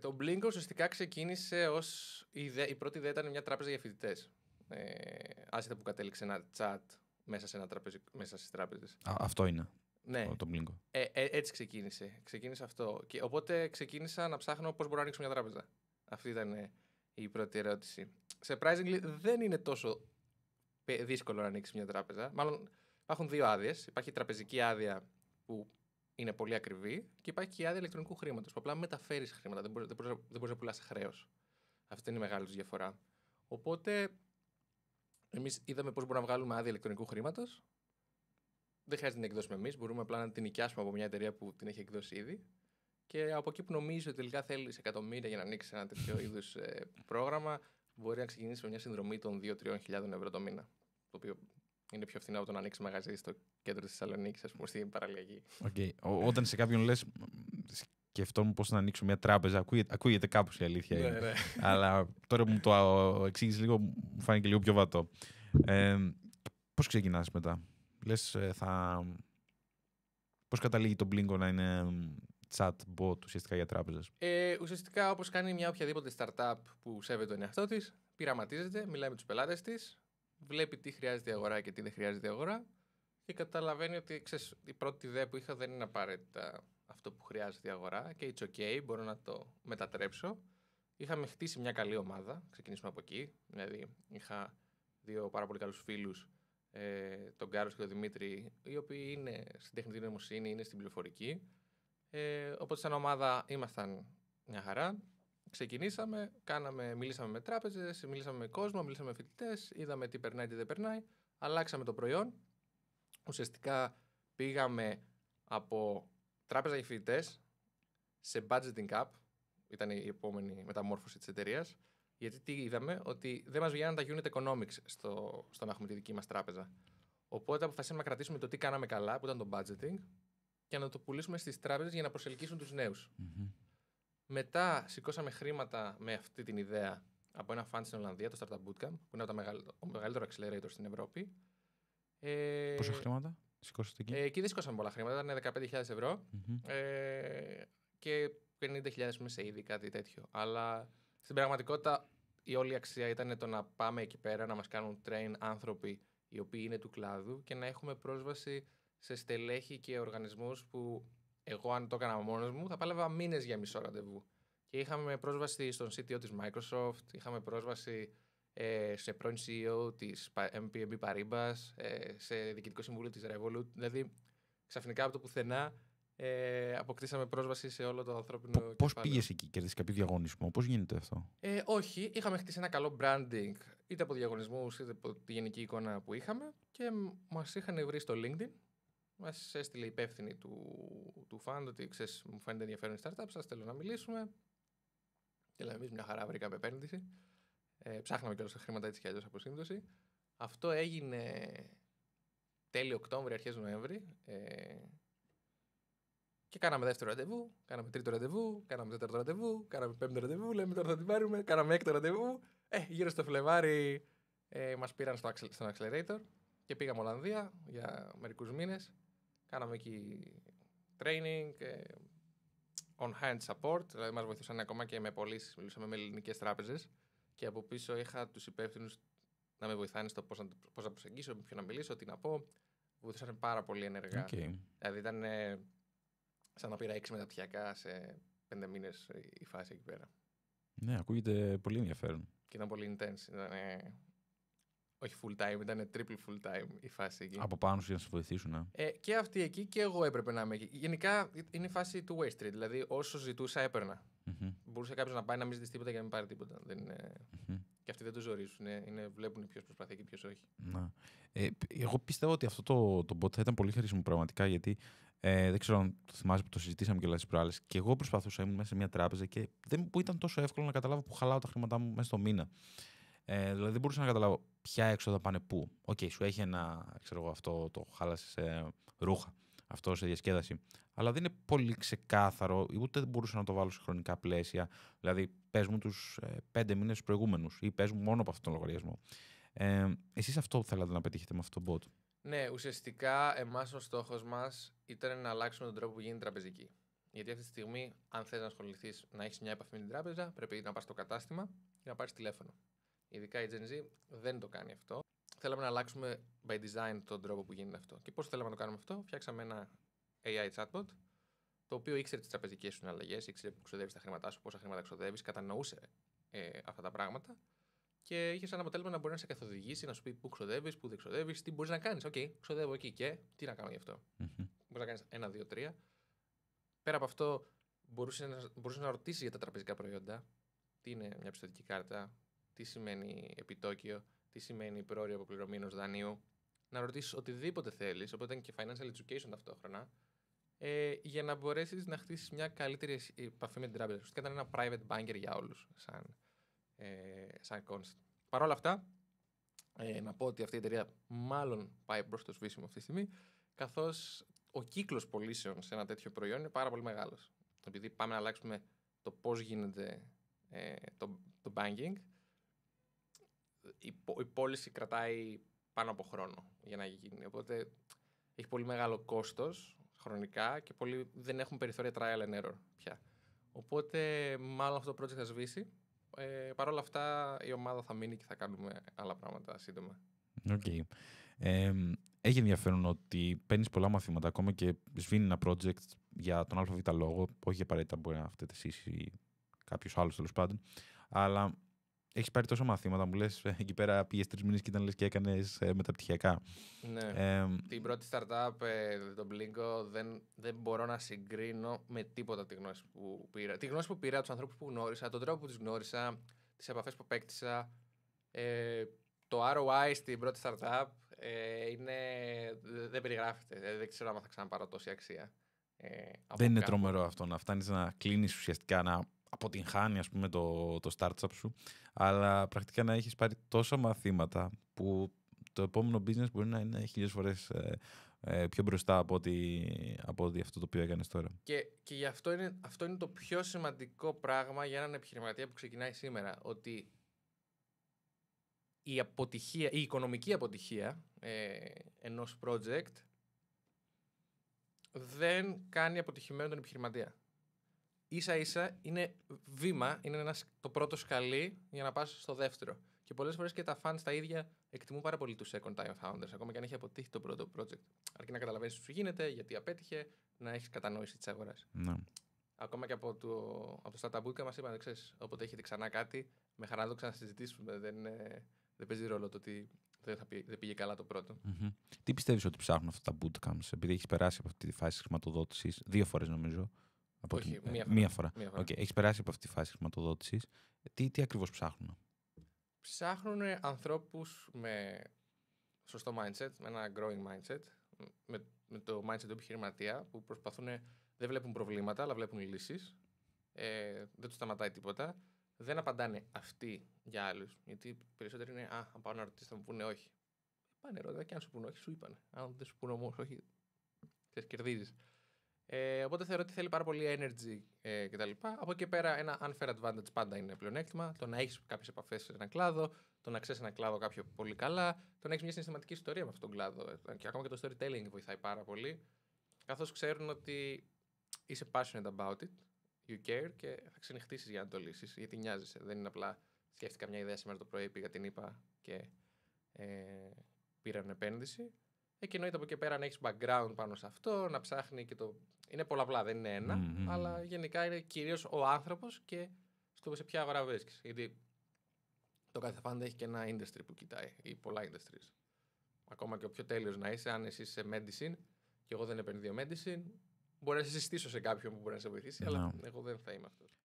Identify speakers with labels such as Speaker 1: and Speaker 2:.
Speaker 1: Το Blingo ουσιαστικά ξεκίνησε ως. Η πρώτη ιδέα ήταν μια τράπεζα για φοιτητές. Άσχετα που κατέληξε ένα chat μέσα στις τράπεζες.
Speaker 2: Αυτό είναι.
Speaker 1: Ναι.
Speaker 2: Το Blingo.
Speaker 1: Έτσι ξεκίνησε. Ξεκίνησε αυτό. Και οπότε ξεκίνησα να ψάχνω πώς μπορώ να ανοίξω μια τράπεζα. Αυτή ήταν η πρώτη ερώτηση. Surprisingly, δεν είναι τόσο δύσκολο να ανοίξει μια τράπεζα. Μάλλον υπάρχουν δύο άδειες. Υπάρχει η τραπεζική άδεια που είναι πολύ ακριβή και υπάρχει και η άδεια ηλεκτρονικού χρήματος που απλά μεταφέρεις χρήματα. Δεν μπορείς να πουλάς χρέος. Αυτή είναι η μεγάλη διαφορά. Οπότε, εμείς είδαμε πώς μπορούμε να βγάλουμε άδεια ηλεκτρονικού χρήματος. Δεν χρειάζεται να την εκδώσουμε εμείς. Μπορούμε απλά να την νοικιάσουμε από μια εταιρεία που την έχει εκδώσει ήδη. Και από εκεί που νομίζει ότι τελικά θέλει εκατομμύρια για να ανοίξει ένα τέτοιο είδους πρόγραμμα, μπορεί να ξεκινήσει με μια συνδρομή των 2-3 χιλιάδων ευρώ το μήνα. Το οποίο είναι πιο φθηνό από το να ανοίξει μαγαζί στο κέντρο της Θεσσαλονίκης, ας πούμε, στην παραλιακή.
Speaker 2: Okay. Όταν σε κάποιον λες, σκεφτόμουν πώς να ανοίξω μια τράπεζα, ακούγεται κάπως η αλήθεια.
Speaker 1: Ναι, ναι.
Speaker 2: Αλλά τώρα που μου το εξήγησε λίγο, μου φάνηκε λίγο πιο βατό. Πώς ξεκινάς μετά? Λες, πώς καταλήγει το Blingo να είναι chatbot ουσιαστικά για τράπεζες?
Speaker 1: Ουσιαστικά, όπως κάνει μια οποιαδήποτε startup που σέβεται τον εαυτό της, πειραματίζεται, μιλάει με τους πελάτες της, βλέπει τι χρειάζεται η αγορά και τι δεν χρειάζεται η αγορά και καταλαβαίνει ότι η πρώτη ιδέα που είχα δεν είναι απαραίτητα αυτό που χρειάζεται η αγορά και it's okay, μπορώ να το μετατρέψω. Είχαμε χτίσει μια καλή ομάδα, ξεκινήσουμε από εκεί. Δηλαδή, είχα δύο πάρα πολύ καλούς φίλους, τον Κάρος και τον Δημήτρη, οι οποίοι είναι στην τεχνητή νοημοσύνη, είναι στην πληροφορική. Οπότε, σαν ομάδα ήμασταν μια χαρά. Ξεκινήσαμε, μιλήσαμε με τράπεζες, μιλήσαμε με κόσμο, μιλήσαμε με φοιτητές, είδαμε τι περνάει, τι δεν περνάει. Αλλάξαμε το προϊόν. Ουσιαστικά πήγαμε από τράπεζα για φοιτητές σε budgeting app. Ήταν η επόμενη μεταμόρφωση της εταιρείας. Γιατί τι είδαμε, ότι δεν μας βγαίναν τα unit economics στο να έχουμε τη δική μας τράπεζα. Οπότε αποφασίσαμε να κρατήσουμε το τι κάναμε καλά, που ήταν το budgeting, και να το πουλήσουμε στις τράπεζες για να προσελκύσουν τους νέους.
Speaker 2: Mm-hmm.
Speaker 1: Μετά σηκώσαμε χρήματα με αυτή την ιδέα από ένα fund στην Ολλανδία, το Startup Bootcamp, που είναι το μεγαλύτερο accelerator στην Ευρώπη.
Speaker 2: Πόσα χρήματα σηκώσατε εκεί?
Speaker 1: Εκεί δεν σηκώσαμε πολλά χρήματα, ήταν 15.000 ευρώ και 50.000 σε ήδη, κάτι τέτοιο. Αλλά στην πραγματικότητα η όλη αξία ήταν το να πάμε εκεί πέρα, να μας κάνουν train άνθρωποι οι οποίοι είναι του κλάδου και να έχουμε πρόσβαση σε στελέχη και οργανισμούς που εγώ, αν το έκανα μόνος μου, θα πάλευα μήνες για μισό ραντεβού. Και είχαμε πρόσβαση στον CTO της Microsoft, είχαμε πρόσβαση σε πρώην CEO της BNP Paribas, σε διοικητικό συμβούλιο της Revolut. Δηλαδή, ξαφνικά από το πουθενά αποκτήσαμε πρόσβαση σε όλο το ανθρώπινο κεφάλαιο.
Speaker 2: Πώς πήγες εκεί, κερδίσεις κάποιο διαγωνισμό, πώς γίνεται αυτό?
Speaker 1: Όχι, είχαμε χτίσει ένα καλό branding, είτε από διαγωνισμούς, είτε από τη γενική εικόνα που είχαμε, και μας είχαν βρει στο LinkedIn. Μας έστειλε η υπεύθυνη του fund ότι, ξέρεις, μου φαίνεται ενδιαφέρον η startup, σας θέλω να μιλήσουμε. Και λέμε, εμείς μια χαρά βρήκαμε επένδυση. Ψάχναμε κιόλας τα χρήματα έτσι κι αλλιώς από σύμπτωση. Αυτό έγινε τέλη Οκτώβρη, αρχές Νοέμβρη. Και κάναμε δεύτερο ραντεβού, κάναμε τρίτο ραντεβού, κάναμε τέταρτο ραντεβού, κάναμε πέμπτο ραντεβού. Λέμε τώρα θα την πάρουμε, κάναμε έκτο ραντεβού. Γύρω στο Φλεβάρι μας πήραν στον Accelerator και πήγαμε Ολλανδία για μερικούς μήνες. Κάναμε εκεί training, on-hand support, δηλαδή μας βοηθούσαν ακόμα και με πωλήσεις. Μιλούσαμε με ελληνικές τράπεζες και από πίσω είχα τους υπεύθυνους να με βοηθάνε στο πώς να προσεγγίσω, με ποιον να μιλήσω, τι να πω. Βοηθούσαν πάρα πολύ ενεργά.
Speaker 2: Okay.
Speaker 1: Δηλαδή ήταν σαν να πήρα 6 μεταπτυχιακά σε 5 μήνες η φάση εκεί πέρα.
Speaker 2: Ναι, ακούγεται πολύ ενδιαφέρον.
Speaker 1: Και ήταν πολύ intense. Ήταν, όχι full time, ήταν triple full time η φάση εκεί.
Speaker 2: Από πάνω σου για να σε βοηθήσουν,
Speaker 1: και αυτοί εκεί και εγώ έπρεπε να είμαι εκεί. Γενικά είναι η φάση του Wall Street. Δηλαδή όσο ζητούσα έπαιρνα.
Speaker 2: Mm-hmm.
Speaker 1: Μπορούσε κάποιος να πάει να μην ζητήσει τίποτα και να μην πάρει τίποτα. Δεν είναι... Mm-hmm. Και αυτοί δεν το ζορίζουν. Βλέπουν ποιος προσπαθεί και ποιος όχι.
Speaker 2: Να. Εγώ πιστεύω ότι αυτό το bot θα ήταν πολύ χρήσιμο πραγματικά, γιατί δεν ξέρω αν το θυμάσαι που το συζητήσαμε κιόλας τις προάλλες. Και εγώ προσπαθούσα, ήμουν μέσα σε μια τράπεζα και δεν μου ήταν τόσο εύκολο να καταλάβω που χαλάω τα χρήματά μου μέσα στο μήνα. Δηλαδή δεν μπορούσα να καταλάβω ποια έξοδα πάνε πού. Σου έχει ένα, ξέρω εγώ, αυτό το χάλασε σε ρούχα, αυτό σε διασκέδαση. Αλλά δεν είναι πολύ ξεκάθαρο, ούτε δεν μπορούσα να το βάλω σε χρονικά πλαίσια. Δηλαδή, πες μου τους 5 μήνες προηγούμενους ή πες μου μόνο από αυτόν τον λογαριασμό. Εσείς αυτό θέλατε να πετύχετε με αυτό το bot?
Speaker 1: Ναι, ουσιαστικά εμάς ο στόχος μας ήταν να αλλάξουμε τον τρόπο που γίνεται τραπεζική. Γιατί αυτή τη στιγμή, αν θες να ασχοληθείς, να έχεις μια επαφή με την τράπεζα, πρέπει να πας στο κατάστημα και να πάρεις τηλέφωνο. Ειδικά η Gen Z δεν το κάνει αυτό. Θέλαμε να αλλάξουμε by design τον τρόπο που γίνεται αυτό. Και πώς θέλαμε να το κάνουμε αυτό? Φτιάξαμε ένα AI chatbot, το οποίο ήξερε τις τραπεζικές σου συναλλαγές, ήξερε που ξοδεύεις τα χρήματά σου, πόσα χρήματα ξοδεύεις, κατανοούσε αυτά τα πράγματα και είχε σαν αποτέλεσμα να μπορεί να σε καθοδηγήσει, να σου πει πού ξοδεύεις, πού δεν ξοδεύεις, τι μπορείς να κάνεις. Οκ, ξοδεύω εκεί και τι να κάνω γι' αυτό. Μπορείς να κάνεις 1, 2, 3. Πέρα από αυτό, μπορούσε να ρωτήσει για τα τραπεζικά προϊόντα. Τι είναι μια πιστωτική κάρτα, τι σημαίνει επιτόκιο, τι σημαίνει πρόωρο αποπληρωμή ενός δανείου. Να ρωτήσεις οτιδήποτε θέλεις, οπότε είναι και financial education ταυτόχρονα, για να μπορέσεις να χτίσεις μια καλύτερη επαφή με την τράπεζα. Και ήταν ένα private banker για όλους, σαν concept. Παρ' όλα αυτά, να πω ότι αυτή η εταιρεία μάλλον πάει προς το σβήσιμο αυτή τη στιγμή, καθώς ο κύκλος πωλήσεων σε ένα τέτοιο προϊόν είναι πάρα πολύ μεγάλος. Επειδή πάμε να αλλάξουμε το πώς γίνεται το banking, η πώληση κρατάει πάνω από χρόνο για να γίνει. Οπότε έχει πολύ μεγάλο κόστος χρονικά και πολλοί δεν έχουν περιθώρια trial and error πια. Οπότε μάλλον αυτό το project θα σβήσει. Παρ' όλα αυτά η ομάδα θα μείνει και θα κάνουμε άλλα πράγματα σύντομα.
Speaker 2: Okay. Έχει ενδιαφέρον ότι παίρνεις πολλά μαθήματα ακόμα και σβήνει ένα project για τον ΑΒ λόγο, όχι απαραίτητα μπορεί να φταίτε εσείς ή κάποιος άλλος τέλος πάντων, αλλά έχεις πάρει τόσα μαθήματα, μου λες εκεί πέρα πήγες 3 μήνες και ήταν λες και έκανες μεταπτυχιακά.
Speaker 1: Ναι. Την πρώτη startup, το Blinko, δεν μπορώ να συγκρίνω με τίποτα τη γνώση που πήρα. Τη γνώση που πήρα, τους ανθρώπους που γνώρισα, τον τρόπο που τις γνώρισα, τις επαφές που απέκτησα. Το ROI στην πρώτη startup δεν περιγράφεται. Δεν ξέρω αν θα ξαναπάρω τόση αξία.
Speaker 2: Δεν είναι τρομερό αυτό να φτάνεις να κλείνεις ουσιαστικά, να αποτυγχάνει ας πούμε το startup σου, αλλά πρακτικά να έχεις πάρει τόσα μαθήματα που το επόμενο business μπορεί να είναι 1000 φορές πιο μπροστά από ότι αυτό το οποίο έκανες τώρα.
Speaker 1: Και γι' αυτό είναι το πιο σημαντικό πράγμα για έναν επιχειρηματία που ξεκινάει σήμερα, ότι η οικονομική αποτυχία ενός project δεν κάνει αποτυχημένο τον επιχειρηματία. Ίσα-ίσα είναι βήμα, είναι το πρώτο σκαλί για να πας στο δεύτερο. Και πολλές φορές και τα fans τα ίδια εκτιμούν πάρα πολύ τους second time founders, ακόμα και αν έχει αποτύχει το πρώτο project. Αρκεί να καταλαβαίνεις τι σου γίνεται, γιατί απέτυχε, να έχεις κατανόηση της αγοράς.
Speaker 2: Ναι.
Speaker 1: Ακόμα και από το Startup Bootcamp μας είπαν, ξέρεις, όποτε έχετε ξανά κάτι, με χαρά να το ξανασυζητήσουμε. Δεν παίζει ρόλο το ότι δεν πήγε καλά το πρώτο.
Speaker 2: Mm-hmm. Τι πιστεύεις ότι ψάχνουν αυτά τα bootcamps, επειδή έχεις περάσει από αυτή τη φάση χρηματοδότησης 2 φορές νομίζω?
Speaker 1: Όχι,
Speaker 2: μία φορά. Okay. Έχεις περάσει από αυτή τη φάση χρηματοδότησης. Τι ακριβώς ψάχνουν?
Speaker 1: Ψάχνουν ανθρώπους με σωστό mindset, με ένα growing mindset, με το mindset του επιχειρηματία, που προσπαθούν, δεν βλέπουν προβλήματα, αλλά βλέπουν λύσεις. Δεν τους σταματάει τίποτα. Δεν απαντάνε αυτοί για άλλους. Γιατί περισσότεροι είναι, αν πάω να ρωτήσω, θα μου πούνε όχι. Πάνε ρώτα και αν σου πούνε όχι, σου είπανε. Αν δεν σου πούνε όμως όχι, κερδίζεις. Οπότε θεωρώ ότι θέλει πάρα πολύ energy κτλ. Από εκεί πέρα, ένα unfair advantage πάντα είναι πλεονέκτημα. Το να έχεις κάποιες επαφές σε έναν κλάδο, το να ξέρεις έναν κλάδο κάποιο πολύ καλά, το να έχεις μια συναισθηματική ιστορία με αυτόν τον κλάδο. Και ακόμα και το storytelling βοηθάει πάρα πολύ. Καθώς ξέρουν ότι είσαι passionate about it, you care και θα ξενυχτήσεις για να το λύσεις. Γιατί νοιάζεσαι. Δεν είναι απλά σκέφτηκα μια ιδέα σήμερα το πρωί, πήγα την είπα και πήραν επένδυση. Και εννοείται από εκεί πέρα να έχεις background πάνω σε αυτό, να ψάχνει και το. Είναι πολλαπλά, δεν είναι ένα, αλλά γενικά είναι κυρίως ο άνθρωπος και σε ποια αγορά βρίσκεις. Γιατί το κάθε fund έχει και ένα industry που κοιτάει ή πολλά industries. Ακόμα και ο πιο τέλειος να είσαι, αν εσύ είσαι medicine και εγώ δεν επενδύω medicine, μπορεί να σε συστήσω σε κάποιον που μπορεί να σε βοηθήσει, αλλά εγώ δεν θα είμαι αυτός.